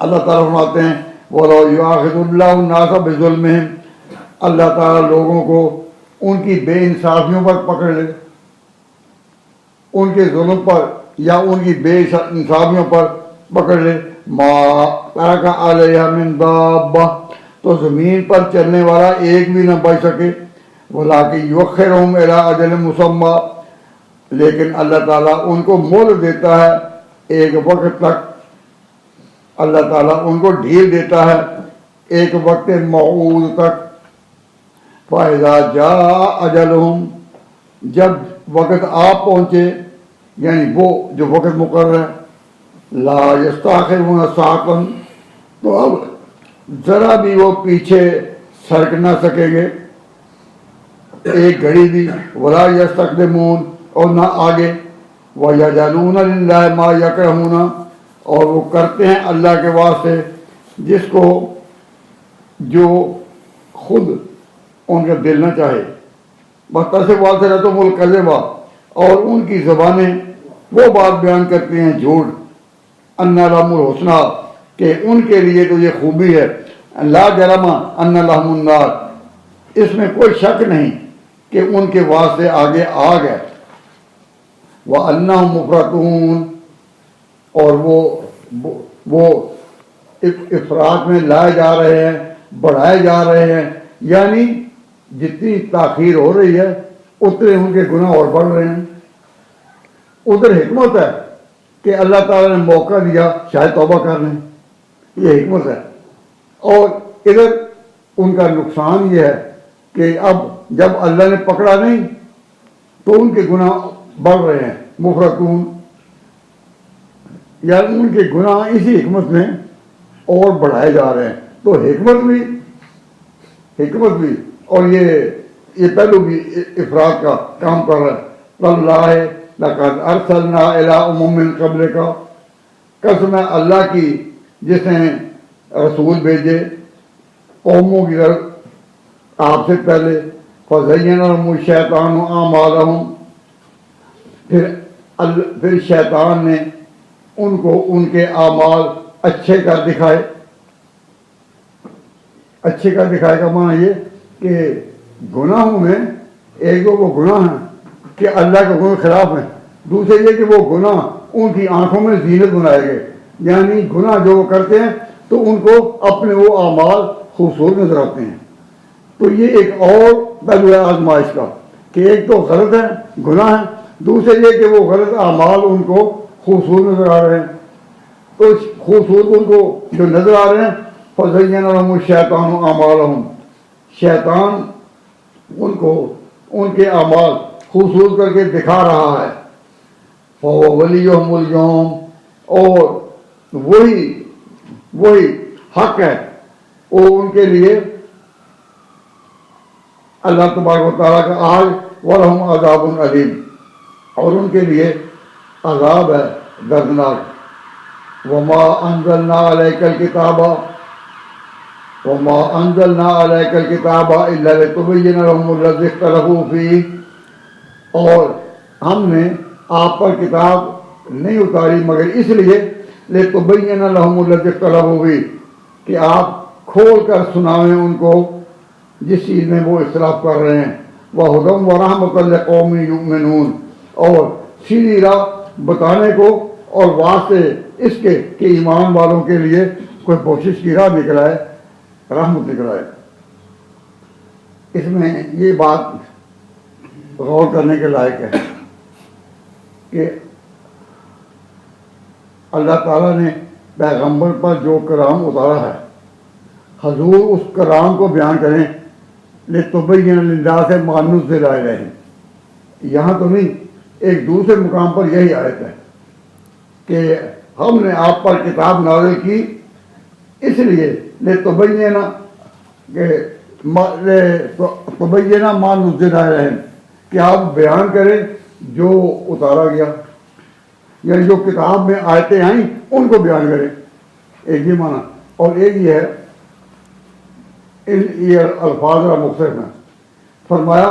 اللہ تعالیٰ فرماتے ہیں وَلَوْ يُؤَاخِذُ اللَّهُ النَّاسَ بِظُلْمِهِمْ، اللہ تعالیٰ لوگوں کو ان کی بے انصافیوں پر پکڑ لے، ان کے ظلم پر یا ان کی بے انصافیوں پر پکڑ لے، ما ترک علیہا من دابہ، تو زمین پر چلنے والا ایک بھی نہ بچ سکے، ولیکن یؤخرہم الی اجل مسمی، لیکن اللہ تعالیٰ ان کو مہلت دیتا ہے ایک وقت تک، اللہ تعالیٰ ان کو ڈھیل دیتا ہے ایک وقت موعود تک، فَإِذَا جَاءَ أَجَلُهُمْ، جب وقت آپ پہنچے، یعنی وہ جو وقت مقرر ہے، لا یستاخرون ساعۃ، تو اب ذرا بھی وہ پیچھے سرک نہ سکیں گے ایک گھڑی بھی، ولا یستقدمون، اور نہ آگے، وَيَجْعَلُونَ لِلَّهِ مَا يَكْرَهُونَ، اور وہ کرتے ہیں اللہ کے واسطے جس کو جو خود ان کا دل نہ چاہے، بس سے والدہ الکذبہ، اور ان کی زبانیں وہ بات بیان کرتی ہیں جھوٹ، ان لہم الحسنی، کہ ان کے لیے تو یہ خوبی ہے، لا جرم ان لہم النار، اس میں کوئی شک نہیں کہ ان کے واسطے آگے آگ ہے، وَأَنَّهُمْ مُفْرَطُونَ، اور وہ افراط میں لائے جا رہے ہیں، بڑھائے جا رہے ہیں، یعنی جتنی تاخیر ہو رہی ہے اتنے ان کے گناہ اور بڑھ رہے ہیں۔ ادھر حکمت ہے کہ اللہ تعالیٰ نے موقع دیا شاید توبہ کر لیں، یہ حکمت ہے، اور ادھر ان کا نقصان یہ ہے کہ اب جب اللہ نے پکڑا نہیں تو ان کے گناہ بڑھ رہے ہیں، مفرطون، یعنی ان کے گناہ اسی حکمت میں اور بڑھائے جا رہے ہیں، تو حکمت بھی اور یہ پہلو بھی افراد کا کام کر رہا ہے۔ اللہ لقد ارسلنا الی امم من قبلک، قسم ہے اللہ کی جس نے رسول بھیجے قوموں کی طرف آپ سے پہلے، فزین لهم الشیطان اعمالهم، پھر شیطان نے ان کو ان کے اعمال اچھے کر دکھائے۔ اچھے کر دکھائے کا معنی یہ کہ گناہوں میں ایک دو وہ گناہ ہیں کہ اللہ کے گناہ خلاف ہیں، دوسرے یہ کہ وہ گناہ ان کی آنکھوں میں زینت بنائے گئے، یعنی گناہ جو وہ کرتے ہیں تو ان کو اپنے وہ اعمال خوبصورت نظر آتے ہیں۔ تو یہ ایک اور پہلو ہے آزمائش کا کہ ایک تو غلط ہے، گناہ ہے، دوسرے یہ کہ وہ غلط اعمال ان کو خوبصورت نظر آ رہے ہیں، تو خوبصورت ان کو جو نظر آ رہے ہیں، فزین لهم الشیطان اعمالهم، شیطان ان کو ان کے اعمال خوبصورت کر کے دکھا رہا ہے، فَهُوَ وَلِيُّهُمُ الْيَوْمَ، اور وہی حق ہے وہ ان کے لیے اللہ تبارک و تعالیٰ کا آج، وَلَهُمْ عَذَابٌ عَلِيمٌ، اور ان کے لیے عذاب ہے دردناک۔ وَمَا أَنزَلْنَا عَلَيْكَ الْكِتَابَ إِلَّا لِتُبَيِّنَ لَهُمُ الَّذِي اخْتَلَفُوا فِيهِ، اور ہم نے آپ پر کتاب نہیں اتاری مگر اس لیے لِتُبَيِّنَ لَهُمُ الَّذِي اخْتَلَفُوا فِيهِ، کہ آپ کھول کر سنائیں ان کو جس چیز میں وہ اختلاف کر رہے ہیں، وَهُدًى وَرَحْمَةً لِقَوْمٍ يُؤْمِنُونَ، اور سیدھی راہ بتانے کو اور واسطے اس کے کہ ایمان والوں کے لیے کوئی کوشش کی راہ نکل آئے، رحمت نکل آئے۔ اس میں یہ بات غور کرنے کے لائق ہے کہ اللہ تعالیٰ نے پیغمبر پر جو کلام اتارا ہے، حضور اس کلام کو بیان کریں، لِتُبَيِّنَ لِلنَّاسِ مَا نُزِّلَ إِلَيْهِمْ، یہاں تو نہیں، ایک دوسرے مقام پر یہی آیت ہے کہ ہم نے آپ پر کتاب نازل کی اس لیے لِتُبَيِّنَ مَا نُزِّلَ إِلَيْهِمْ، کہ آپ بیان کریں جو اتارا گیا، یعنی جو کتاب میں آیتیں آئیں ان کو بیان کریں، ایک یہ معنی، اور ایک یہ ہے، یہ الفاظ کا مختلف ہے، فرمایا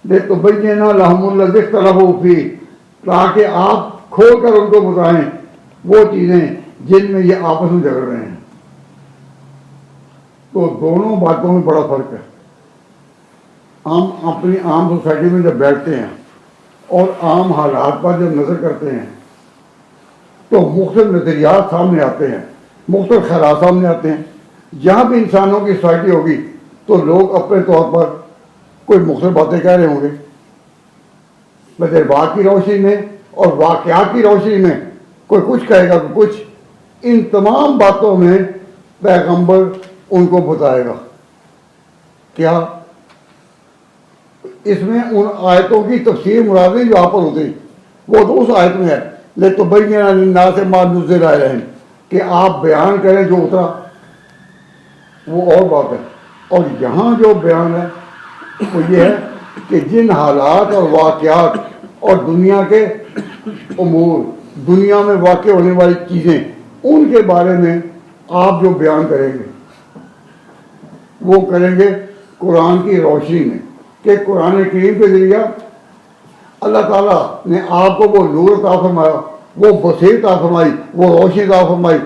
لِتُبَيِّنَ لَهُمُ الَّذِي اخْتَلَفُوا فِيهِ، تاکہ آپ کھول کر ان کو بتائیں وہ چیزیں جن میں یہ آپس میں جھگڑ رہے ہیں۔ تو دونوں باتوں میں بڑا فرق ہے. ہم اپنی عام سوسائٹی میں جب بیٹھتے ہیں اور عام حالات پر جب نظر کرتے ہیں تو مختلف نظریات سامنے آتے ہیں، مختلف خیالات سامنے آتے ہیں. جہاں بھی انسانوں کی سوسائٹی ہوگی تو لوگ اپنے طور پر کوئی مختلف باتیں کہہ رہے ہوں گے. تجربات کی روشنی میں اور واقعات کی روشنی میں کوئی کچھ کہے گا، کوئی کچھ. ان تمام باتوں میں پیغمبر ان کو بتائے گا. کیا اس میں ان آیتوں کی تفسیر مرادیں جو آپ پر ہوتی وہ تو اس آیت میں ہے، لِتُبَيِّنَ لِلنَّاسِ مَا نُزِّلَ إِلَيْهِمْ، کہ آپ بیان کریں جو اترا، وہ اور بات ہے. اور یہاں جو بیان ہے وہ یہ ہے کہ جن حالات اور واقعات اور دنیا کے امور، دنیا میں واقع ہونے والی چیزیں، ان کے بارے میں آپ جو بیان کریں گے وہ کریں گے قرآن کی روشنی میں، کہ قرآن کریم کے ذریعہ اللہ تعالیٰ نے آپ کو وہ نور عطا فرمایا، وہ بصیرت عطا فرمائی، وہ روشنی عطا فرمائی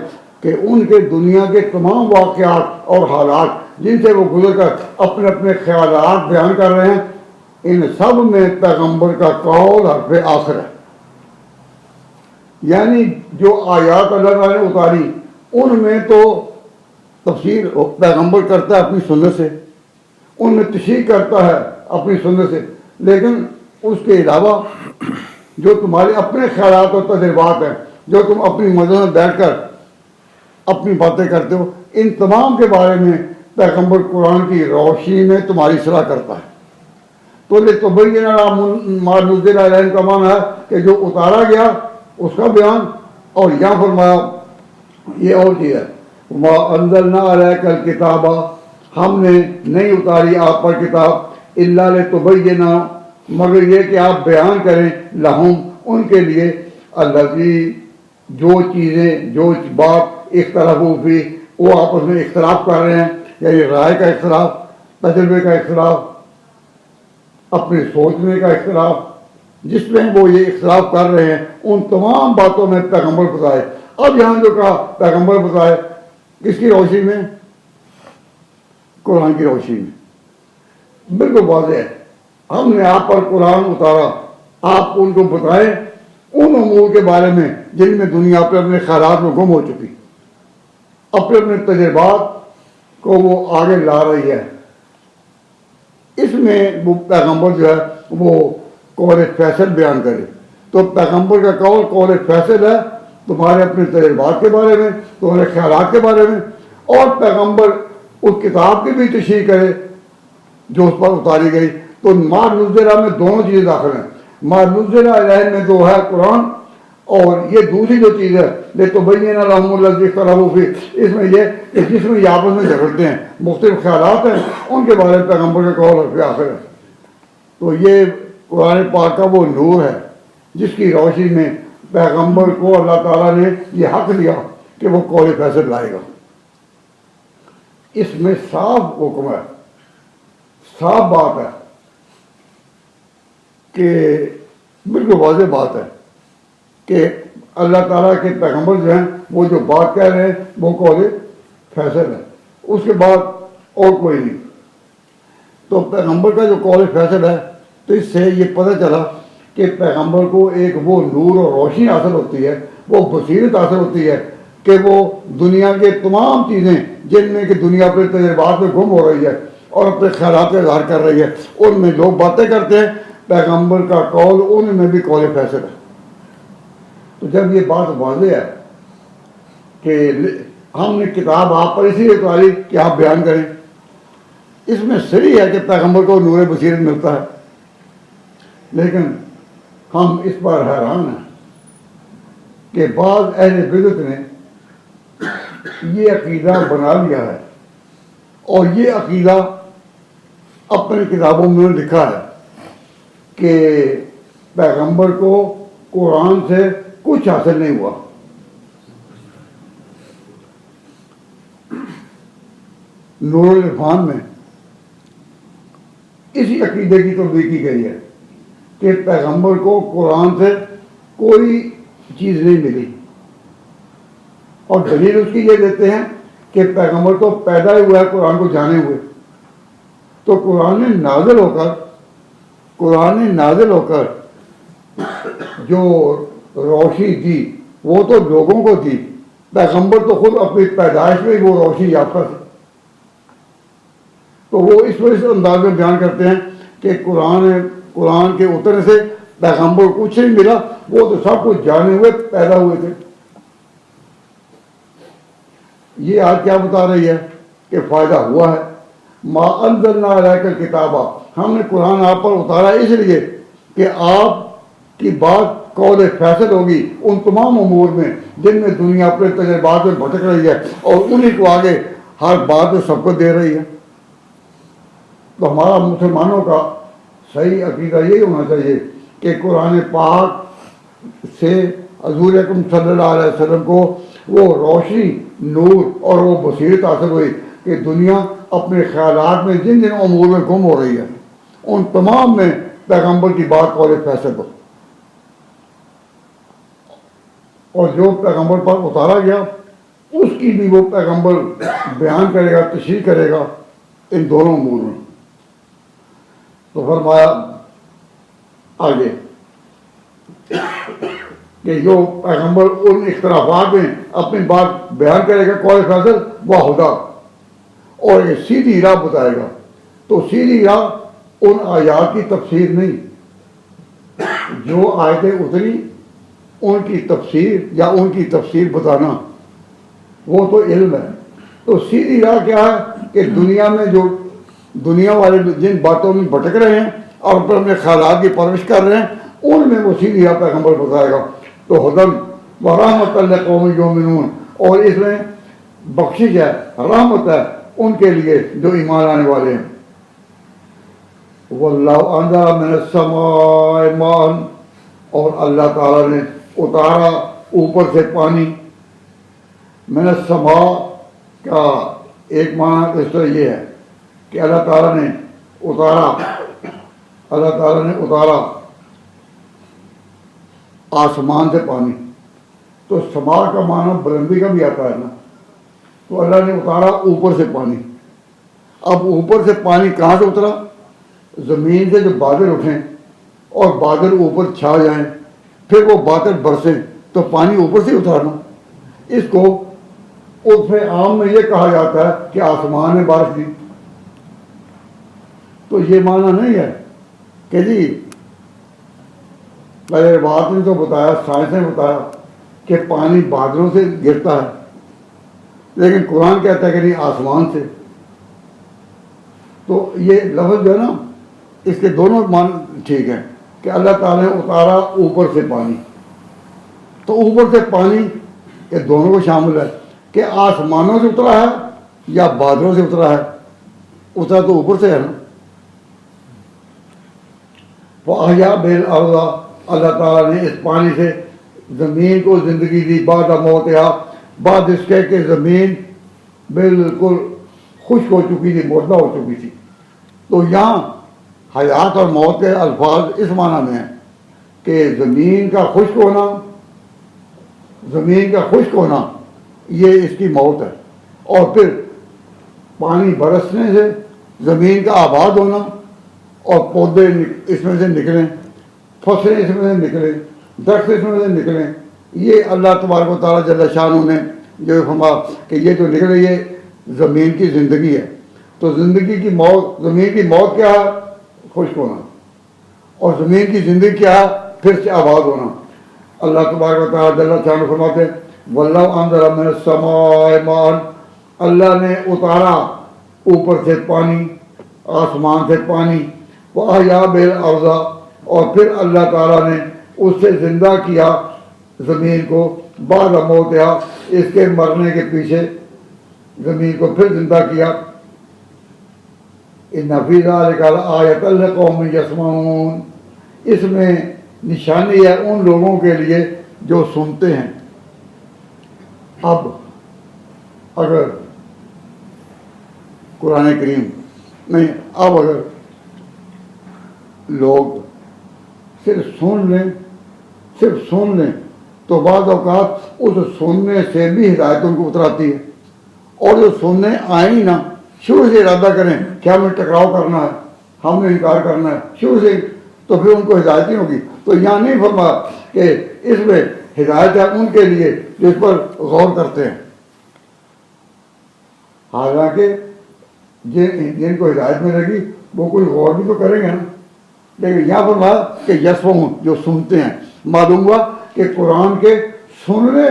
کہ ان کے دنیا کے تمام واقعات اور حالات جن سے وہ گزر کر اپنے اپنے خیالات بیان کر رہے ہیں، ان سب میں پیغمبر کا قول حرف آخر ہے. یعنی جو آیات اللہ تعالیٰ نے اتاری ان میں تو تفسیر پیغمبر کرتا ہے اپنی سنت سے، ان میں تشریح کرتا ہے اپنی سنت سے، لیکن اس کے علاوہ جو تمہارے اپنے خیالات اور تجربات ہیں، جو تم اپنی مدد میں بیٹھ کر اپنی باتیں کرتے ہو، ان تمام کے بارے میں پیغمبر قرآن کی روشنی میں تمہاری اصلاح کرتا ہے. تو لِتُبَيِّنَ مَا نُزِّلَ إِلَيْهِمْ کا معنی ہے کہ جو اتارا گیا اس کا بیان. اور یہاں فرمایا یہ اور چیز ہے، وَمَا أَنزَلْنَا عَلَيْكَ الْكِتَابَ، ہم نے نہیں اتاری آپ پر کتاب، إِلَّا لِتُبَيِّنَ، مگر یہ کہ آپ بیان کریں، لہم، ان کے لیے، الذی، جو چیزیں، جو بات اختلافو فی، وہ آپس میں اختلاف کر رہے ہیں، یعنی رائے کا اختلاف، تجربے کا اختلاف، اپنے سوچنے کا اختلاف، جس میں وہ یہ اختلاف کر رہے ہیں، ان تمام باتوں میں پیغمبر بتائے. اب یہاں جو کہا پیغمبر بتائے، کس کی روشنی میں؟ قرآن کی روشنی میں. بالکل واضح ہے، ہم نے آپ پر قرآن اتارا، آپ ان کو بتائیں ان امور کے بارے میں جن میں دنیا اپنے اپنے خیالات میں گم ہو چکی، اپنے اپنے تجربات کو وہ آگے لا رہی ہے. اس میں وہ پیغمبر جو ہے وہ قول فیصل بیان کرے. تو پیغمبر کا قول فیصل ہے تمہارے اپنے تجربات کے بارے میں، تمہارے خیالات کے بارے میں، اور پیغمبر اس کتاب کی بھی تشریح کرے جو اس پر اتاری گئی. تو ما نزلہ میں دونوں چیزیں داخل ہیں. ما نزلہ علیہ میں جو ہے قرآن، اور یہ دوسری جو چیز ہے لِتُبَيِّنَ لَهُمُ الَّذِي اخْتَلَفُوا فِيهِ، اس میں یہ کہ جس میں یہ آپس میں جھگڑتے ہیں، مختلف خیالات ہیں، ان کے بارے میں پیغمبر کا قول حرف آخر ہے. تو یہ قرآن پاک کا وہ نور ہے جس کی روشنی میں پیغمبر کو اللہ تعالیٰ نے یہ حق دیا کہ وہ قول فیصل لائے گا. اس میں صاف حکم ہے، صاف بات ہے کہ بالکل واضح بات ہے کہ اللہ تعالیٰ کے پیغمبر جو ہیں وہ جو بات کہہ رہے ہیں وہ قول فیصل ہے، اس کے بعد اور کوئی نہیں. تو پیغمبر کا جو قول فیصل ہے، تو اس سے یہ پتہ چلا کہ پیغمبر کو ایک وہ نور اور روشنی حاصل ہوتی ہے، وہ بصیرت حاصل ہوتی ہے کہ وہ دنیا کے تمام چیزیں جن میں کہ دنیا اپنے تجربات میں گم ہو رہی ہے اور اپنے خیالات کا اظہار کر رہی ہے، ان میں لوگ باتیں کرتے ہیں، پیغمبر کا قول ان میں بھی قول فیصل ہے. تو جب یہ بات واضح ہے کہ ہم نے کتاب آپ پر اسی لیے اتاری کہ آپ بیان کریں، اس میں صحیح ہے کہ پیغمبر کو نور بصیرت ملتا ہے، لیکن ہم اس پر حیران ہیں کہ بعض اہل بدعت نے یہ عقیدہ بنا لیا ہے، اور یہ عقیدہ اپنی کتابوں میں لکھا ہے کہ پیغمبر کو قرآن سے کچھ حاصل نہیں ہوا. نور العرفان میں اسی عقیدے کی تبلیغ کی گئی ہے کہ پیغمبر کو قرآن سے کوئی چیز نہیں ملی، اور دلیل اس کی یہ دیتے ہیں کہ پیغمبر تو پیدا ہی ہوا ہے قرآن کو جانے ہوئے، تو قرآن نازل ہو کر جو روشنی دی وہ تو لوگوں کو دی، پیغمبر تو خود اپنی پیدائش میں وہ روشنی یافتہ تھے۔ تو وہ اس وجہ سے انداز میں بیان کرتے ہیں کہ قرآن کے اترنے سے پیغمبر کو کچھ نہیں ملا، وہ تو سب کچھ جانے ہوئے پیدا ہوئے تھے۔ یہ آج کیا بتا رہی ہے کہ فائدہ ہوا ہے۔ ما انزلنا علیک الکتاب، ہم نے قرآن آپ پر اتارا اس لیے کہ آپ کی بات قول فیصل ہوگی ان تمام امور میں جن میں دنیا اپنے تجربات میں بھٹک رہی ہے، اور انہی کو آگے ہر بات میں سب کو دے رہی ہے۔ تو ہمارا مسلمانوں کا صحیح عقیدہ یہی ہونا چاہیے کہ قرآن پاک سے حضور اکرم صلی اللہ علیہ وسلم کو وہ روشنی، نور اور وہ بصیرت حاصل ہوئی کہ دنیا اپنے خیالات میں جن جن امور میں گم ہو رہی ہے ان تمام میں پیغمبر کی بات قول فیصل ہو، اور جو پیغمبر پر اتارا گیا اس کی بھی وہ پیغمبر بیان کرے گا، تشریح کرے گا ان دونوں امور میں۔ تو فرمایا آگے کہ جو پیغمبر ان اختلافات میں اپنی بات بیان کرے گا قول فیصل، وہ ہدا، اور یہ سیدھی راہ بتائے گا۔ تو سیدھی راہ ان آیات کی تفسیر نہیں، جو آیتیں اتری ان کی تفسیر یا ان کی تفسیر بتانا وہ تو علم ہے۔ تو سیدھی راہ کیا ہے کہ دنیا میں جو دنیا والے جن باتوں میں بھٹک رہے ہیں اور پر اپنے خیالات کی پرورش کر رہے ہیں ان میں وہ سیدھی راہ پیغمبر بتائے گا۔ تو ہدن و رحمت لقوم یؤمنون، اور اس میں بخشش ہے، رحمت ہے ان کے لیے جو ایمان آنے والے ہیں۔ واللہ انزل من السماء ماء، اور اللہ تعالیٰ نے اتارا اوپر سے پانی۔ من السماء کا ایک معنی اس طرح یہ ہے کہ اللہ تعالیٰ نے اتارا آسمان سے پانی۔ تو سما کا معنی بلندی کا بھی آتا ہے نا، تو اللہ نے اتارا اوپر سے پانی۔ اب اوپر سے پانی کہاں سے اترا؟ زمین سے جو بادل اٹھیں اور بادل اوپر چھا جائیں پھر وہ بادل برسیں تو پانی اوپر سے اتارنا۔ اس کو عرف عام میں یہ کہا جاتا ہے کہ آسمان نے بارش دی۔ تو یہ معنی نہیں ہے کہ جی بات نے تو بتایا، سائنس نے بتایا کہ پانی بادلوں سے گرتا ہے، لیکن قرآن کہتا ہے کہ نہیں آسمان سے۔ تو یہ لفظ جو ہے نا اس کے دونوں معنی ٹھیک ہیں کہ اللہ تعالیٰ نے اتارا اوپر سے پانی۔ تو اوپر سے پانی یہ دونوں کو شامل ہے کہ آسمانوں سے اترا ہے یا بادلوں سے اترا ہے، اترا تو اوپر سے ہے نا۔ وَأَحْيَا بِالْأَرْضَ، اللہ تعالیٰ نے اس پانی سے زمین کو زندگی دی، بعد موتہا، بعد اس کے کہ زمین بالکل خشک ہو چکی تھی، مردہ ہو چکی تھی۔ تو یہاں حیات اور موت کے الفاظ اس معنی میں ہیں کہ زمین کا خشک ہونا یہ اس کی موت ہے، اور پھر پانی برسنے سے زمین کا آباد ہونا اور پودے اس میں سے نکلیں، فصلیں اس میں سے نکلیں، درخت اس میں سے نکلیں، یہ اللہ تبارک و تعالیٰ جل شانہ نے جو فرمایا کہ یہ جو نکلے یہ زمین کی زندگی ہے۔ تو زندگی کی موت، زمین کی موت کیا ہے؟ خشک ہونا، اور زمین کی زندگی کیا ہے؟ پھر سے آباد ہونا۔ اللہ تبارک و تعالیٰ جل شانہ فرماتے ہیں واللہ انزل من السماء ماء، اللہ نے اتارا اوپر سے پانی، آسمان سے پانی، وَأَحْيَا بِالْأَرْضَ، اور پھر اللہ تعالیٰ نے اس سے زندہ کیا زمین کو، بعد موتہا، اس کے مرنے کے پیچھے زمین کو پھر زندہ کیا۔ ان فی ذلک لآیۃ لقوم یسمعون، اس میں نشانی ہے ان لوگوں کے لیے جو سنتے ہیں۔ اب اگر قرآن کریم نہیں، اب اگر لوگ صرف سن لیں تو بعض اوقات اس سننے سے بھی ہدایت ان کو اتراتی ہے، اور جو سننے آئیں ہی نہ، شروع سے ارادہ کریں کہ ہمیں ٹکراؤ کرنا ہے، ہم نے انکار کرنا ہے شروع سے، تو پھر ان کو ہدایت نہیں ہوگی۔ تو یہاں نہیں فرمایا کہ اس میں ہدایت ہے ان کے لیے جو اس پر غور کرتے ہیں، حالانکہ جن کو ہدایت ملے گی وہ کوئی غور بھی تو کریں گے نا۔ لیکن یہاں فرمایا کہ یسمعون، جو سنتے ہیں۔ معلوم ہوا کہ قرآن کے سننے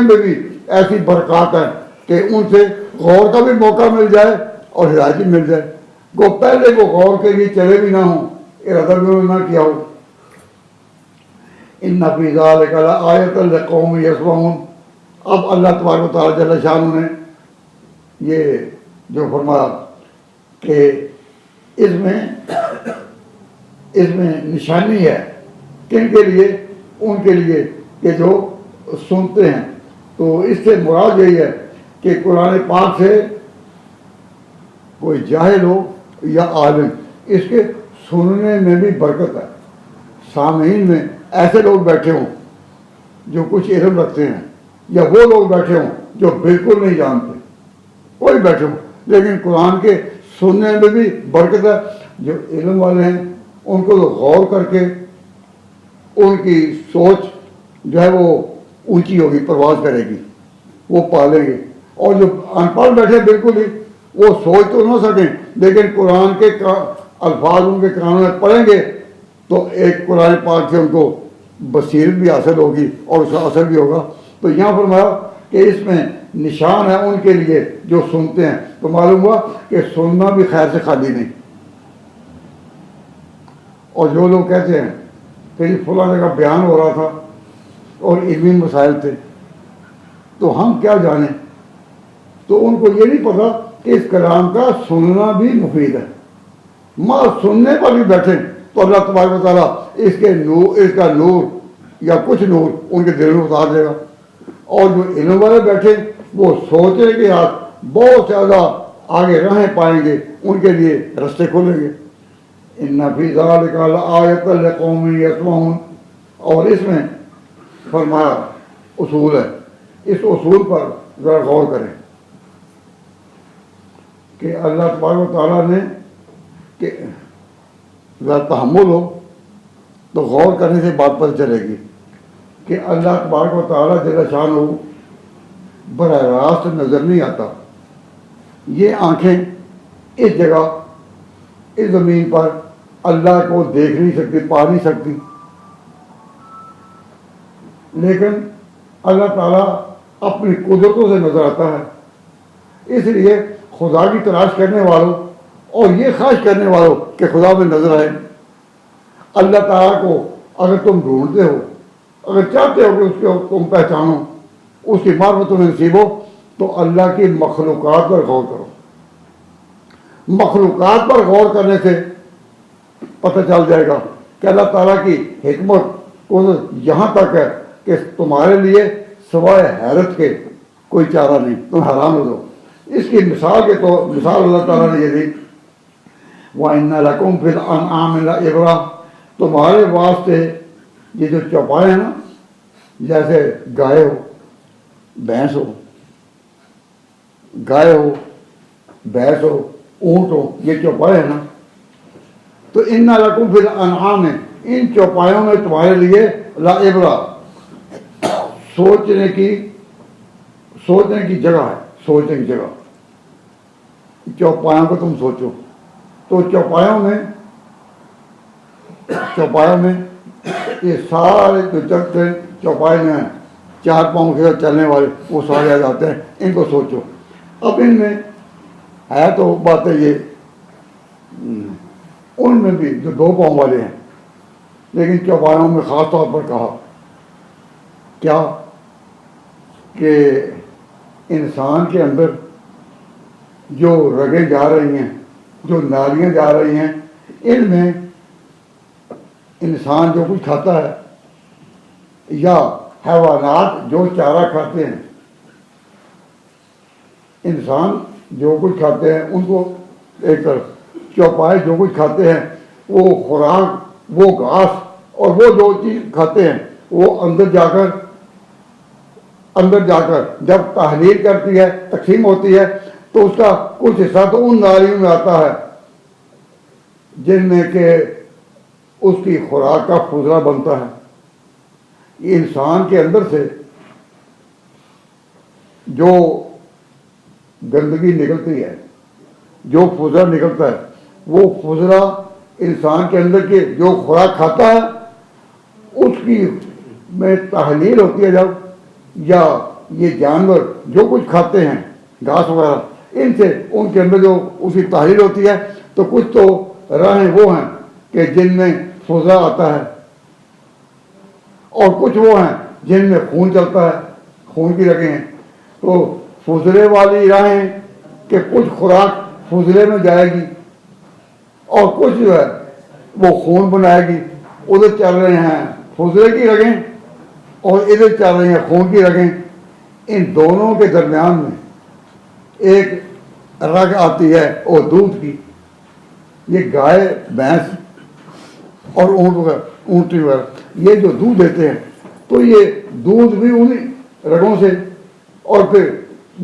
میں بھی ایسی برکات ہے کہ ان سے غور کا بھی موقع مل جائے اور ہدایت بھی مل جائے۔ وہ پہلے وہ غور کے لیے چلے بھی نہ ہوں، ارادہ بھی انہوں نے نہ کیا ہو۔ ان فی ذلک لآیۃ لقوم یسمعون۔ اب اللہ تبارک و تعالیٰ جل شانہ نے یہ جو فرمایا کہ اس میں نشانی ہے کن کے لیے؟ ان کے لیے کہ جو سنتے ہیں۔ تو اس سے مراد یہی ہے کہ قرآن پاک سے کوئی جاہل ہو یا عالم، اس کے سننے میں بھی برکت ہے۔ سامعین میں ایسے لوگ بیٹھے ہوں جو کچھ علم رکھتے ہیں، یا وہ لوگ بیٹھے ہوں جو بالکل نہیں جانتے، کوئی بیٹھے ہوں، لیکن قرآن کے سننے میں بھی برکت ہے۔ جو علم والے ہیں ان کو تو غور کر کے ان کی سوچ جو ہے وہ اونچی ہوگی، پرواز کرے گی، وہ پالیں گے۔ اور جو ان پڑھ بیٹھے بالکل ہی، وہ سوچ تو نہ سکیں لیکن قرآن کے الفاظ ان کے کانوں میں پڑھیں گے تو ایک قرآن پاک سے ان کو بصیرت بھی حاصل ہوگی اور اس کا اثر بھی ہوگا۔ تو یہاں فرمایا کہ اس میں نشان ہے ان کے لیے جو سنتے ہیں۔ تو معلوم ہوا کہ سننا بھی خیر سے خالی نہیں۔ اور جو لوگ کہتے ہیں کہ فلاں جگہ بیان ہو رہا تھا اور علمی مسائل تھے تو ہم کیا جانیں، تو ان کو یہ نہیں پتا کہ اس کلام کا سننا بھی مفید ہے۔ ماں سننے پر بھی بیٹھیں تو اللہ تبارک و تعالیٰ اس کا نور یا کچھ نور ان کے دل میں اتار دے گا۔ اور جو علم والے بیٹھے وہ سوچنے کے ہاتھ بہت زیادہ آگے راہیں پائیں گے، ان کے لیے رستے کھولیں گے۔ ان فی ذلک لآیۃ لقوم یسمعون۔ اور اس میں فرمایا اصول ہے، اس اصول پر ذرا غور کریں کہ اللہ تبارک و تعالیٰ نے کہ ذرا تحمل ہو تو غور کرنے سے بات پتہ چلے گی کہ اللہ تبارک و تعالیٰ جل شانہ براہ راست نظر نہیں آتا۔ یہ آنکھیں اس جگہ اس زمین پر اللہ کو دیکھ نہیں سکتی، پا نہیں سکتی، لیکن اللہ تعالیٰ اپنی قدرتوں سے نظر آتا ہے۔ اس لیے خدا کی تلاش کرنے والوں اور یہ خواہش کرنے والوں کہ خدا میں نظر آئے، اللہ تعالیٰ کو اگر تم ڈھونڈتے ہو، اگر چاہتے ہو کہ اس کو تم پہچانو، اس کی معرفت تمہیں نصیب ہو، تو اللہ کی مخلوقات پر غور کرو۔ مخلوقات پر غور کرنے سے پتہ چل جائے گا کہ اللہ تعالیٰ کی حکمت کو یہاں تک ہے کہ تمہارے لیے سوائے حیرت کے کوئی چارہ نہیں، تم حیران ہو جاؤ۔ اس کی مثال اللہ تعالیٰ نے یہ دی، وَإِنَّ لَكُمْ فِي الْأَنْعَامِ لَعِبْرَةً۔ تمہارے واسطے یہ جو چوپائے ہیں نا، جیسے گائے ہو، بھینس ہو، گائے ہو، بھینس ہو، اونٹ ہو، یہ چوپائے ہیں نا، تو ان لکم فی الانعام، ان چوپایوں میں تمہارے لیے لعبرہ، سوچنے کی جگہ ہے، سوچنے کی جگہ۔ چوپایوں کو تم سوچو، تو چوپایوں میں یہ سارے جو چلتے چوپائے جو ہیں، چار پاؤں کے ساتھ چلنے والے، وہ سارے آ جاتے ہیں، ان کو سوچو۔ اب ان میں ہے تو باتیں یہ، ان میں بھی جو دو پاؤں والے ہیں، لیکن چوپایوں میں خاص طور پر کہا کیا کہ انسان کے اندر جو رگیں جا رہی ہیں، جو نالیاں جا رہی ہیں، ان میں انسان جو کچھ کھاتا ہے یا حیوانات جو چارہ کھاتے ہیں، انسان جو کچھ کھاتے ہیں ان کو ایک طرف، چوپائے جو کچھ کھاتے ہیں وہ خوراک، وہ گھاس، اور وہ جو چیز کھاتے ہیں وہ اندر جا کر اندر جا کر جب تحلیل کرتی ہے، تقسیم ہوتی ہے، تو اس کا کچھ حصہ تو ان نالیوں میں آتا ہے جن میں کہ اس کی خوراک کا فضلہ بنتا ہے۔ یہ انسان کے اندر سے جو گندگی نکلتی ہے، جو فضلہ نکلتا ہے، وہ فضلہ انسان کے اندر کے جو خوراک کھاتا ہے اس کی میں تحلیل ہوتی ہے جب، یا یہ جانور جو کچھ کھاتے ہیں گھاس وغیرہ، ان سے ان کے اندر جو اس کی تحلیل ہوتی ہے، تو کچھ تو راہیں وہ ہیں کہ جن میں فضلہ آتا ہے، اور کچھ وہ ہیں جن میں خون چلتا ہے، خون کی رگیں ہیں۔ تو فضلے والی راہیں کہ کچھ خوراک فضلے میں جائے گی، اور کچھ جو ہے وہ خون بنائے گی، ادھر چل رہے ہیں فضلے کی رگیں اور ادھر چل رہی ہیں خون کی رگیں۔ ان دونوں کے درمیان میں ایک رگ آتی ہے اور دودھ کی۔ یہ گائے، بھینس اور اونٹ وغیرہ، اونٹی وغیرہ، یہ جو دودھ دیتے ہیں تو یہ دودھ بھی انہیں رگوں سے، اور پھر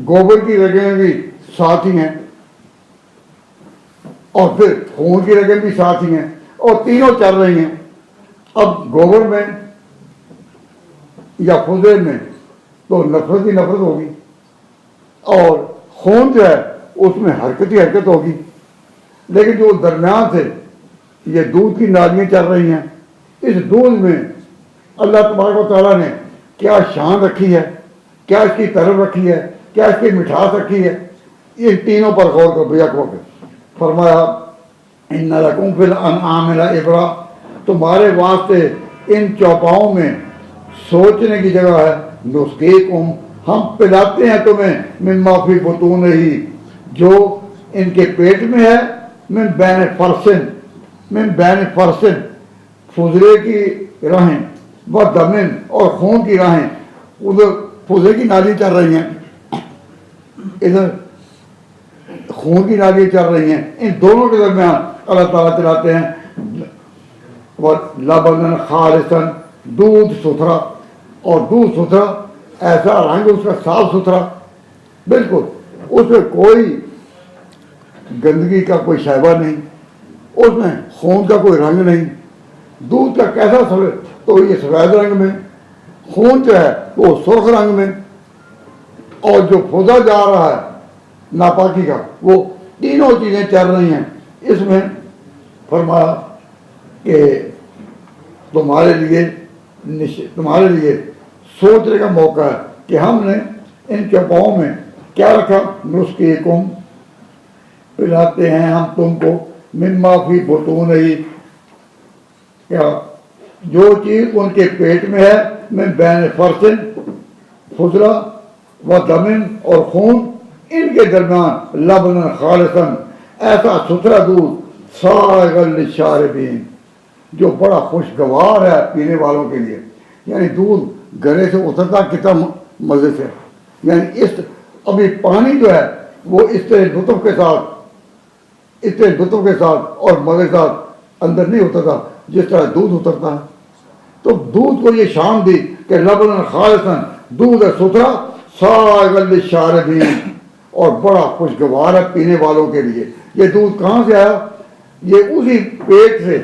گوبر کی رگیں بھی ساتھ ہی ہیں، اور پھر خون کی رگیں بھی ساتھ ہی ہیں، اور تینوں چل رہی ہیں۔ اب گوبر میں یا فضلے میں تو نفرت ہی نفرت ہوگی، اور خون جو ہے اس میں حرکت ہی حرکت ہوگی، لیکن جو درمیان سے یہ دودھ کی نالیاں چل رہی ہیں، اس دودھ میں اللہ تبارک و تعالیٰ نے کیا شان رکھی ہے، کیا اس کی طرف رکھی ہے، کیا اس کی مٹھاس رکھی ہے، ان تینوں پر غور کرو بیک وقت۔ فرمایا ان لکم فی الانعام لعبرۃ، تمہارے واسطے ان چوپاؤں میں سوچنے کی جگہ ہے۔ نسقیکم، ہم پلاتے ہیں تمہیں، مما فی بطونہ، جو ان کے پیٹ میں ہے، من بین فرسن، فضلے کی راہیں، و دمن، اور خون کی راہیں۔ ادھر فضلے کی نالی چل رہی ہیں، ادھر خون کی نالی چل رہی ہیں، ان دونوں کے درمیان اللہ تعالیٰ چلاتے ہیں لبنا خالصا، دودھ ستھرا، اور دودھ ستھرا ایسا رنگ اس کا صاف ستھرا، بالکل اس میں کوئی گندگی کا کوئی شائبہ نہیں، اس میں خون کا کوئی رنگ نہیں۔ دودھ کا کیسا سفید؟ تو یہ سفید رنگ میں، خون جو ہے وہ سرخ رنگ میں، اور جو پھودا جا رہا ہے ناپاکی کا، وہ تینوں چیزیں چل رہی ہیں اس میں۔ فرمایا کہ تمہارے لیے سوچنے کا موقع ہے کہ ہم نے ان چوپاؤں میں کیا رکھا۔ نسقیکم، پلاتے ہیں ہم تم کو، مما فی بطونہ، کیا جو چیز ان کے پیٹ میں ہے، من بین فرسن، فضلہ، و دمن، اور خون، ان کے درمیان لبنا خالصا، ایسا ستھرا دودھ، سائغا للشاربین، جو بڑا خوشگوار ہے پینے والوں کے لیے۔ یعنی دودھ گلے سے اترتا کتنا مزے سے، یعنی اس ابھی پانی جو ہے وہ اس طرح لطف کے ساتھ اور مزے کے ساتھ اندر نہیں اترتا جس طرح دودھ اترتا ہے۔ تو دودھ کو یہ شان دی کہ لبنا خالصا، دودھ ہے ستھرا، سائغا للشاربین، اور بڑا خوشگوار ہے پینے والوں کے لیے۔ یہ دودھ کہاں سے آیا؟ یہ اسی پیٹ سے،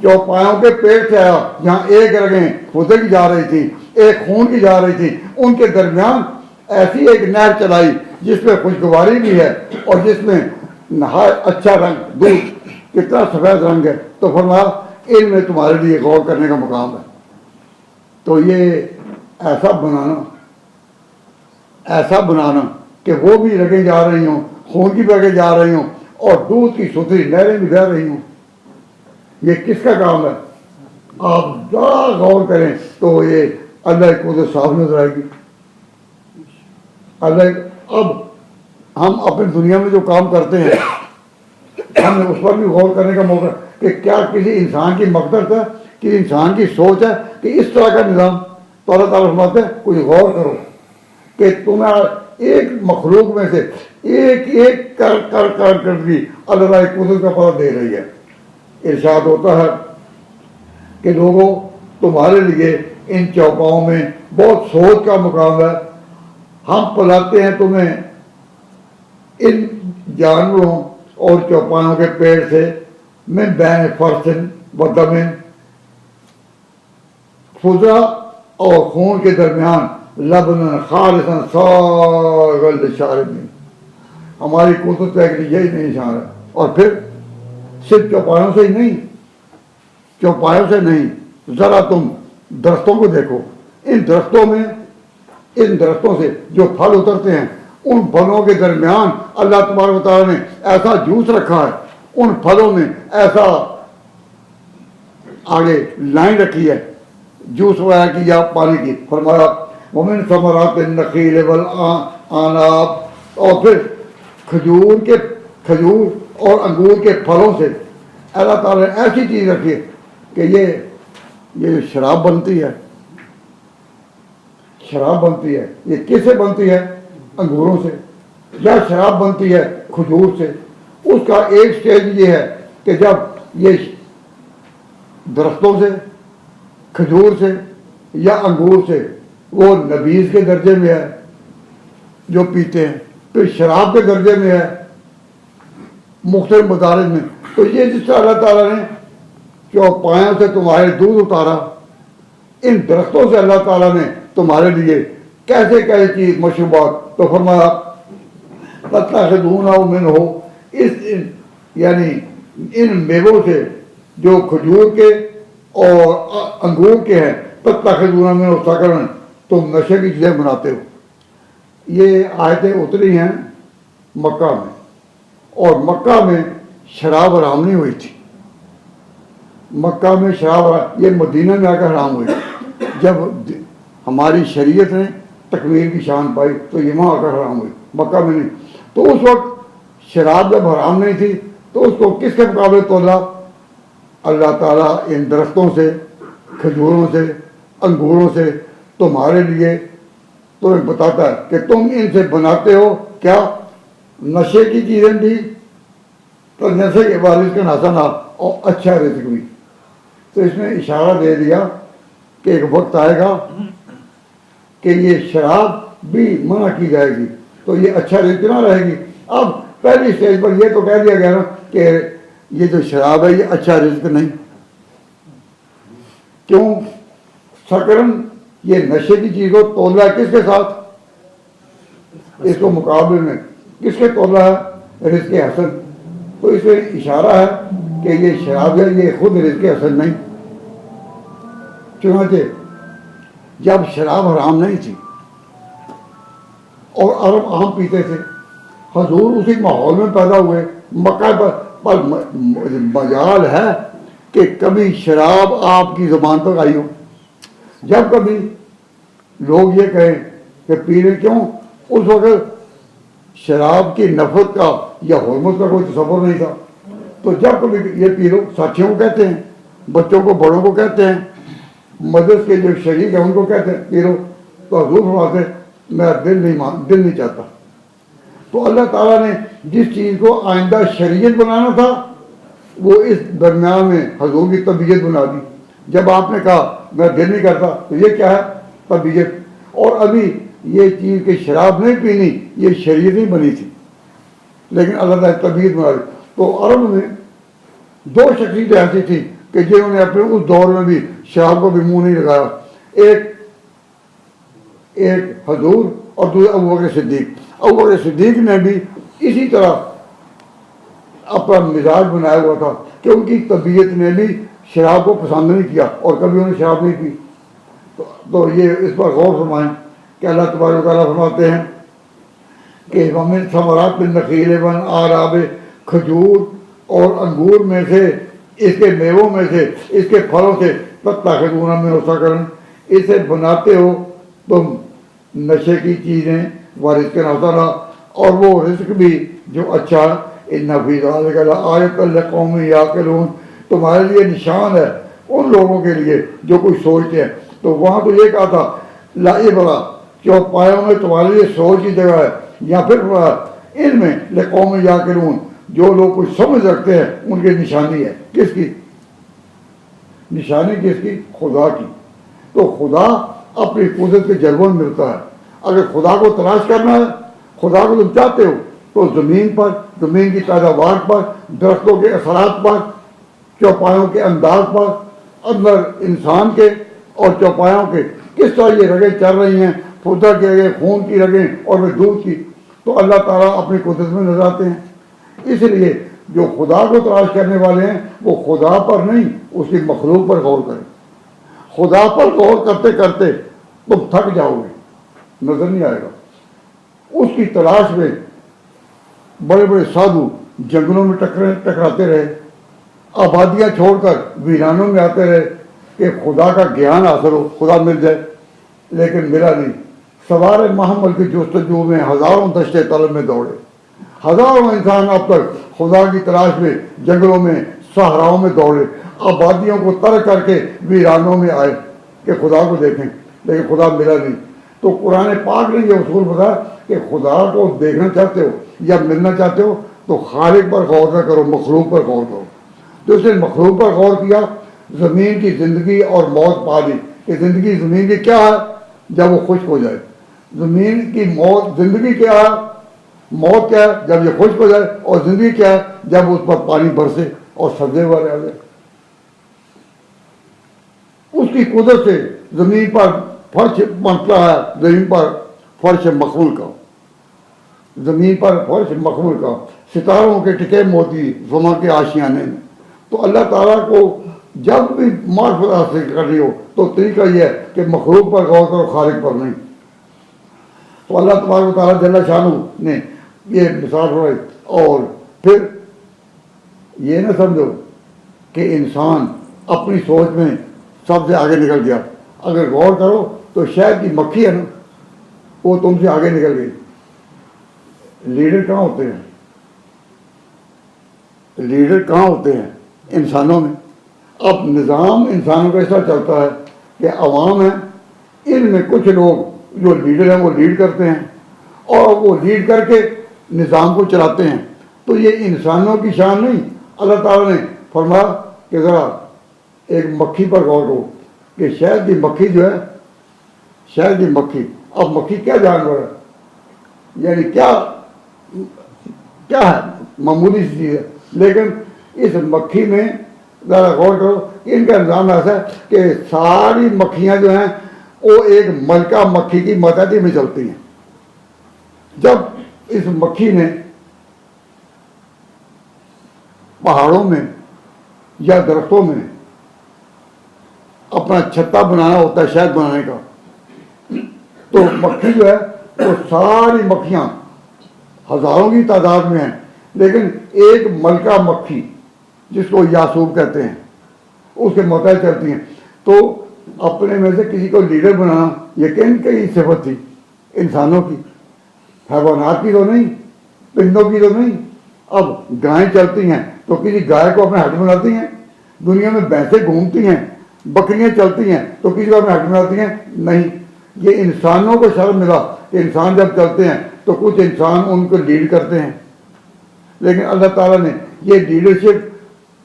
چوپایوں کے پیٹ سے آیا، جہاں ایک رگیں فضلے کی جا رہی تھی، ایک خون کی جا رہی تھی، ان کے درمیان ایسی ایک نہر چلائی جس میں خوشگواری بھی ہے اور جس میں نہایت اچھا رنگ، دودھ کتنا سفید رنگ ہے۔ تو فرمایا ان میں تمہارے لیے غور کرنے کا مقام ہے۔ تو یہ ایسا بنانا کہ وہ بھی رگیں جا رہی ہوں، خون کی رگیں جا رہی ہوں، اور دودھ کی ستھری نہریں بھی بہہ رہی ہوں، یہ کس کا کام ہے؟ آپ ذرا غور کریں تو یہ اللہ کی قدرت صاف نظر آئے گی۔ اب ہم اپنی دنیا میں جو کام کرتے ہیں، ہمیں اس پر بھی غور کرنے کا موقع کہ کیا کسی انسان کی مقدرت ہے، کسی انسان کی سوچ ہے کہ اس طرح کا نظام؟ تو اللہ تعالیٰ فرماتے ہیں کچھ غور کرو کہ تمہیں ایک مخلوق میں سے ایک کر بھی اللہ کی قدرت کا پتہ دے رہی ہے۔ ارشاد ہوتا ہے کہ لوگوں، تمہارے لیے ان چوپاؤں میں بہت سوچ کا مقام ہے، ہم پلاتے ہیں تمہیں ان جانوروں اور چوپایوں کے پیڑ سے من بین فرسن و دمن فضا اور خون کے درمیان لبن خالصا سائغا للشاربین. ہماری قدرت ہے کہ یہی نہیں نشان ہے. اور پھر صرف چوپایوں سے ہی نہیں، چوپایوں سے نہیں، ذرا تم درختوں کو دیکھو. ان درختوں سے جو پھل اترتے ہیں، ان پھلوں کے درمیان اللہ تبارک و تعالیٰ نے ایسا جوس رکھا ہے، ان پھلوں میں ایسا آگے لائن رکھی ہے جوس وغیرہ کی یا پانی کی. فرمایا ومن ثمرات النخیل والعناب، اور پھر کھجور اور انگور کے پھلوں سے اللہ تعالیٰ نے ایسی چیز رکھی ہے کہ یہ جو شراب بنتی ہے، شراب بنتی ہے، یہ کس سے بنتی ہے؟ انگوروں سے. یا شراب بنتی ہے کھجور سے. اس کا ایک سٹیج یہ ہے کہ جب یہ درختوں سے، کھجور سے یا انگور سے وہ نبیذ کے درجے میں ہے جو پیتے ہیں، پھر شراب کے درجے میں ہے مختلف مدارج میں. تو یہ جس طرح اللہ تعالیٰ نے چوپایوں سے تمہارے دودھ اتارا، ان درختوں سے اللہ تعالیٰ نے تمہارے لیے کیسے کیسے چیز مشروبات. تو فرمایا تتخذونہ منہ، یعنی ان میووں سے جو کھجور کے اور انگور کے ہیں، تتخذونہ منہ سکرا، تم نشے کی چیزیں بناتے ہو. یہ آیتیں اتری ہیں مکہ میں، اور مکہ میں شراب حرام نہیں ہوئی تھی. مکہ میں شراب، یہ مدینہ میں آ کر حرام ہوئی. جب ہماری شریعت نے تکمیل کی شان پائی تو یہ وہاں آ کر حرام ہوئی، مکہ میں نہیں. تو اس وقت شراب جب حرام نہیں تھی تو اس کو کس کے مقابلے تولا؟ اللہ تعالیٰ ان درختوں سے، کھجوروں سے، انگوروں سے تمہارے لیے تمہیں بتاتا ہے کہ تم ان سے بناتے ہو کیا؟ نشے کی چیزیں بھی، تو نشے کے بعد کا ناسا اور اچھا رزق بھی. تو اس میں اشارہ دے دیا کہ ایک وقت آئے گا کہ یہ شراب بھی منع کی جائے گی تو یہ اچھا رزق نہ رہے گی. اب پہلی سٹیج پر یہ تو کہہ دیا گیا نا کہ یہ جو شراب ہے یہ اچھا رزق نہیں. کیوں؟ سکرن، یہ نشے کی چیز کو تولا ہے کس کے ساتھ؟ اس کو مقابلے میں کس کے تولا ہے؟ رزق حسن. تو اس میں اشارہ ہے کہ یہ شراب ہے یہ خود رزق حسن نہیں. چنانچہ جب شراب حرام نہیں تھی اور عرب عام پیتے تھے، حضور اسی ماحول میں پیدا ہوئے. مکہ پر مجال ہے کہ کبھی شراب آپ کی زبان پر آئی ہو. جب کبھی لوگ یہ کہیں کہ پی رہے، کیوں؟ اس وقت شراب کی نفرت کا یا حرمت کا کوئی تصور نہیں تھا. تو جب کبھی یہ پی لو، ساتھیوں کو کہتے ہیں، بچوں کو، بڑوں کو کہتے ہیں، مدرسے کے جو شریک ہیں ان کو کہتے ہیں پی لو. تو حضور فرماتے میرا دل نہیں چاہتا. تو اللہ تعالیٰ نے جس چیز کو آئندہ شریعت بنانا تھا وہ اس درمیان میں حضور کی طبیعت بنا دی. جب آپ نے کہا میں دل نہیں کرتا تو یہ کیا ہے؟ طبیعت. اور ابھی یہ چیز کہ شراب نہیں پینی یہ شریعت نہیں بنی تھی، لیکن اللہ تعالیٰ طبیعت بنا دی. تو عرب میں دو شخصیتیں ایسی تھیں کہ جنہوں نے اپنے اس دور میں بھی شراب کو بھی منہ نہیں لگایا. ایک حضور اور دوسرا ابو بکر صدیق. ابو بکر صدیق نے بھی اسی طرح اپنا مزاج بنایا ہوا تھا کہ ان کی طبیعت نے بھی شراب کو پسند نہیں کیا اور کبھی انہوں نے شراب نہیں پی. تو یہ اس پر غور فرمائیں کہ اللہ تبارک و تعالیٰ فرماتے ہیں کہ ومن ثمرات النخیل والعناب، کھجور اور انگور میں سے، اس کے میووں میں سے، اس کے پھلوں سے تتخذون منہ سکرا، اسے بناتے ہو تم نشے کی چیزیں، ورزق حسنا، اور وہ رزق بھی جو اچھا ہے. ان فی ذلک لآیۃ لقوم یعقلون، تمہارے لیے نشان ہے ان لوگوں کے لیے جو کچھ سوچتے ہیں. تو وہاں تو یہ کہا تھا لعبرہ، چوپایوں میں تمہارے لیے سوچ کی جگہ ہے، یا پھر ان میں لقوم یعقلون، جو لوگ کچھ سمجھ رکھتے ہیں ان کی نشانی ہے. کس کی نشانی؟ کس کی؟ خدا کی. تو خدا اپنی قدرت کے جلووں میں ملتا ہے. اگر خدا کو تلاش کرنا ہے، خدا کو تم چاہتے ہو، تو زمین پر، زمین کی پیداوار پر، درختوں کے اثرات پر، چوپایوں کے انداز پر، اندر انسان کے اور چوپایوں کے کس طرح یہ رگیں چل رہی ہیں، پودا کے رگیں، خون کی رگیں اور پھر دودھ کی، تو اللہ تعالیٰ اپنی قدرت میں نظر آتے ہیں۔ اس لیے جو خدا کو تلاش کرنے والے ہیں وہ خدا پر نہیں، اس کی مخلوق پر غور کریں۔ خدا پر غور کرتے کرتے تم تھک جاؤ گے، نظر نہیں آئے گا۔ اس کی تلاش میں بڑے بڑے سادھو جنگلوں میں ٹکراتے رہے، آبادیاں چھوڑ کر ویرانوں میں آتے رہے کہ خدا کا گیان حاصل ہو، خدا مل جائے، لیکن ملا نہیں۔ سوار محمل کی جستجو میں ہزاروں دشتے طلب میں دوڑے، ہزاروں انسان اب تک خدا کی تلاش میں جنگلوں میں، صحراؤں میں دوڑے، آبادیوں کو ترک کر کے ویرانوں میں آئے کہ خدا کو دیکھیں، لیکن خدا ملا نہیں۔ تو قرآن پاک نے یہ اصول بتایا کہ خدا کو دیکھنا چاہتے ہو یا ملنا چاہتے ہو تو خالق پر غور نہ کرو، مخلوق پر غور کرو۔ تو اس نے مخلوق پر غور کیا، زمین کی زندگی اور موت پا لی کہ زندگی زمین کی کیا ہے جب وہ خشک ہو جائے، زمین کی موت، زندگی کیا ہے، موت کیا ہے جب یہ خشک ہو جائے، اور زندگی کیا ہے جب اس پر پانی برسے اور سبزے والے آ جائے۔ اس کی قدرت سے زمین پر فرش بنتا ہے، زمین پر فرش مخمول کا، زمین پر فرش مخمول کا، ستاروں کے ٹکے موتی زما کے آشیانے میں۔ تو اللہ تعالیٰ کو جب بھی معرفت حاصل کرنی ہو تو طریقہ یہ ہے کہ مخلوق پر غور کرو، خالق پر نہیں۔ تو اللہ تبارک و تعالیٰ جل شانہ نے یہ مثال ہوئی۔ اور پھر یہ نہ سمجھو کہ انسان اپنی سوچ میں سب سے آگے نکل گیا۔ اگر غور کرو تو شہد کی مکھی ہے نا، وہ تم سے آگے نکل گئی۔ لیڈر کہاں ہوتے ہیں؟ لیڈر کہاں ہوتے ہیں؟ انسانوں میں۔ اب نظام انسانوں کا ایسا چلتا ہے کہ عوام ہے، ان میں کچھ لوگ جو لیڈر ہیں وہ لیڈ کرتے ہیں اور وہ لیڈ کر کے نظام کو چلاتے ہیں۔ تو یہ انسانوں کی شان نہیں۔ اللہ تعالیٰ نے فرمایا کہ ذرا ایک مکھی پر غور کرو کہ شہد کی مکھی جو ہے، شہد کی مکھی، اب مکھی کیا جانور ہے، یعنی کیا ہے، معمولی سی چیز ہے، لیکن اس مکھی میں ذرا غور کرو کہ ان کا نظام ایسا ہے کہ ساری مکھیاں جو ہیں وہ ایک ملکہ مکھی کی ماتحتی میں چلتی ہیں۔ جب اس مکھی نے پہاڑوں میں یا درختوں میں اپنا چھتا بنانا ہوتا ہے شہد بنانے کا، تو مکھی جو ہے وہ ساری مکھیاں ہزاروں کی تعداد میں ہیں، لیکن ایک ملکہ مکھی جس کو یاسوب کہتے ہیں اس کے ماتحت چلتی ہیں۔ تو اپنے میں سے کسی کو لیڈر بنانا یہ کئی صفت تھی انسانوں کی، حیوانات کی تو نہیں، پرندوں کی تو نہیں۔ اب گائیں چلتی ہیں تو کسی گائے کو اپنے ہٹ بناتی ہیں، دنیا میں بھینسیں گھومتی ہیں، بکریاں چلتی ہیں تو کسی کو اپنے ہٹ بناتی ہیں، نہیں۔ یہ انسانوں کو شرم ملا کہ انسان جب چلتے ہیں تو کچھ انسان ان کو لیڈ کرتے ہیں، لیکن اللہ تعالیٰ نے یہ لیڈرشپ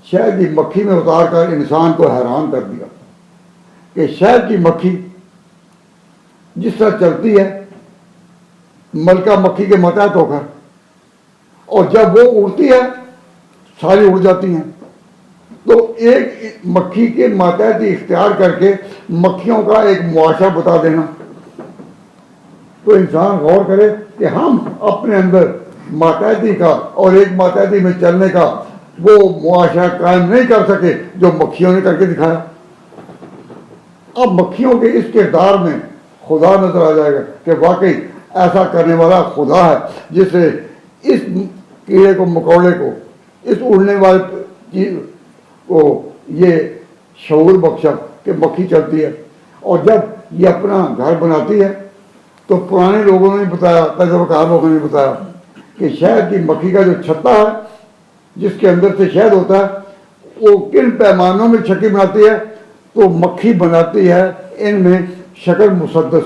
شہد کی مکھی میں اتار کر انسان کو حیران کر دیا کہ شہد کی مکھی جس طرح چلتی ہے ملکہ مکھی کے ماتحت ہو کر، اور جب وہ اڑتی ہے ساری اڑ جاتی ہیں، تو ایک مکھی کے ماتحتی اختیار کر کے مکھیوں کا ایک معاشرہ بتا دینا، تو انسان غور کرے کہ ہم اپنے اندر ماتحتی کا اور ایک ماتحتی میں چلنے کا وہ معاشرہ قائم نہیں کر سکے جو مکھیوں نے کر کے دکھایا۔ اب مکھیوں کے اس کردار میں خدا نظر آ جائے گا کہ واقعی ایسا کرنے والا خدا ہے جس نے اس کیڑے کو، مکوڑے کو، اس اڑنے والے چیز کو یہ شعور بخشا کہ مکھی چلتی ہے، اور جب یہ اپنا گھر بناتی ہے تو پرانے لوگوں نے بتایا، تجربہ کار لوگوں نے بتایا کہ شہد کی مکھی کا جو چھتا ہے جس کے اندر سے شہد ہوتا ہے وہ کن پیمانوں میں چھکی بناتی ہے، تو مکھی بناتی ہے ان میں شکل مسدس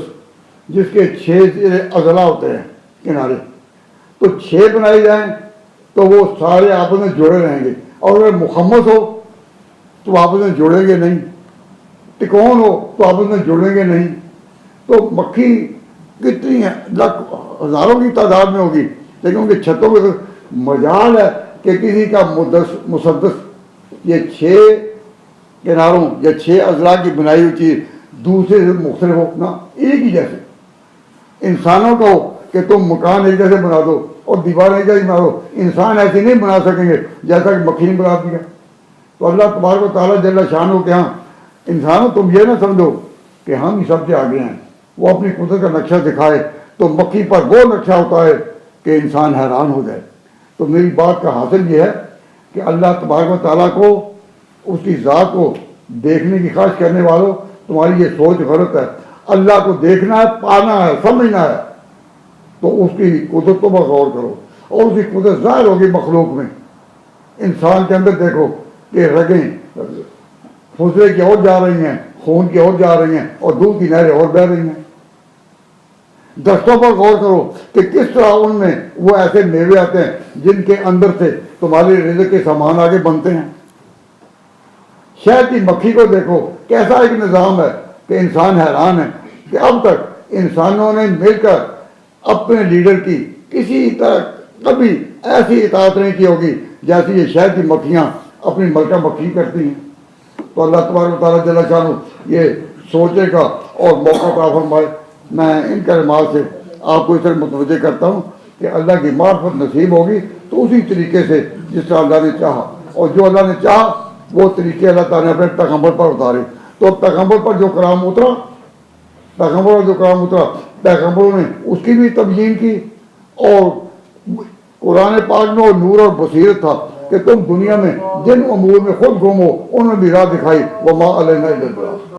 جس کے 6 اضلاع ہوتے ہیں کنارے، تو 6 بنائی جائیں تو وہ سارے آپس میں جڑے رہیں گے، اور اگر مخمس ہو تو آپس میں جڑیں گے نہیں، تکون ہو تو آپس میں جڑیں گے نہیں۔ تو مکھی کتنی ہیں، لاکھ ہزاروں کی تعداد میں ہوگی، لیکن ان کی چھتوں میں تو مجال ہے کہ کسی کا مسدس یہ 6 کناروں یا 6 اضلاع کی بنائی ہوئی چیز دوسرے سے مختلف ہو نہ، ایک ہی جیسے انسانوں کا ہو کہ تم مکان ایک جیسے بنا دو اور دیوار ایک جیسے بنا دو، انسان ایسے نہیں بنا سکیں گے جیسا کہ مکھی نے بنا دیا۔ تو اللہ تبارک و تعالیٰ جل شانہ کے ہاں انسانوں تم یہ نہ سمجھو کہ ہم ہی سب سے آگے ہیں، وہ اپنی قدرت کا نقشہ دکھائے تو مکھی پر وہ نقشہ ہوتا ہے کہ انسان حیران ہو جائے۔ تو میری بات کا حاصل یہ ہے کہ اللہ تبارک و تعالیٰ کو، اس کی ذات کو دیکھنے کی خواہش کرنے والوں، تمہاری یہ سوچ غلط ہے۔ اللہ کو دیکھنا ہے، پانا ہے، سمجھنا ہے تو اس کی قدرتوں پر غور کرو، اور اس کی قدرت ظاہر ہوگی مخلوق میں۔ انسان کے اندر دیکھو کہ رگیں پھسلے کی اور جا رہی ہیں، خون کی اور جا رہی ہیں، اور دودھ کی نہریں اور بہہ رہی ہیں۔ درختوں پر غور کرو کہ کس طرح ان میں وہ ایسے میوے آتے ہیں جن کے اندر سے تمہارے رزق کے سامان آگے بنتے ہیں۔ شہد کی مکھی کو دیکھو، کیسا ایک نظام ہے کہ انسان حیران ہے کہ اب تک انسانوں نے مل کر اپنے لیڈر کی کسی طرح کبھی ایسی اطاعت نہیں کی ہوگی جیسی یہ شہد کی مکھیاں اپنی ملکہ مکھی کرتی ہیں۔ تو اللہ تبارک و تعالیٰ جل شانہ یہ سوچے گا اور موقع عطا فرمائے۔ میں ان کلمات سے آپ کو اس طرح متوجہ کرتا ہوں کہ اللہ کی معرفت نصیب ہوگی تو اسی طریقے سے جس طرح اللہ نے چاہا، اور جو اللہ نے چاہا وہ طریقے اللہ تعالیٰ نے اپنے پیغمبر پر اتارے۔ تو پیغمبر پر جو کلام اترا، پیغمبروں نے اس کی بھی تبیین کی، اور قرآن پاک میں وہ نور اور بصیرت تھا کہ تم دنیا میں جن امور میں خود گم ہو ان میں بھی راہ دکھائی۔ وما علینا الا البلاغ۔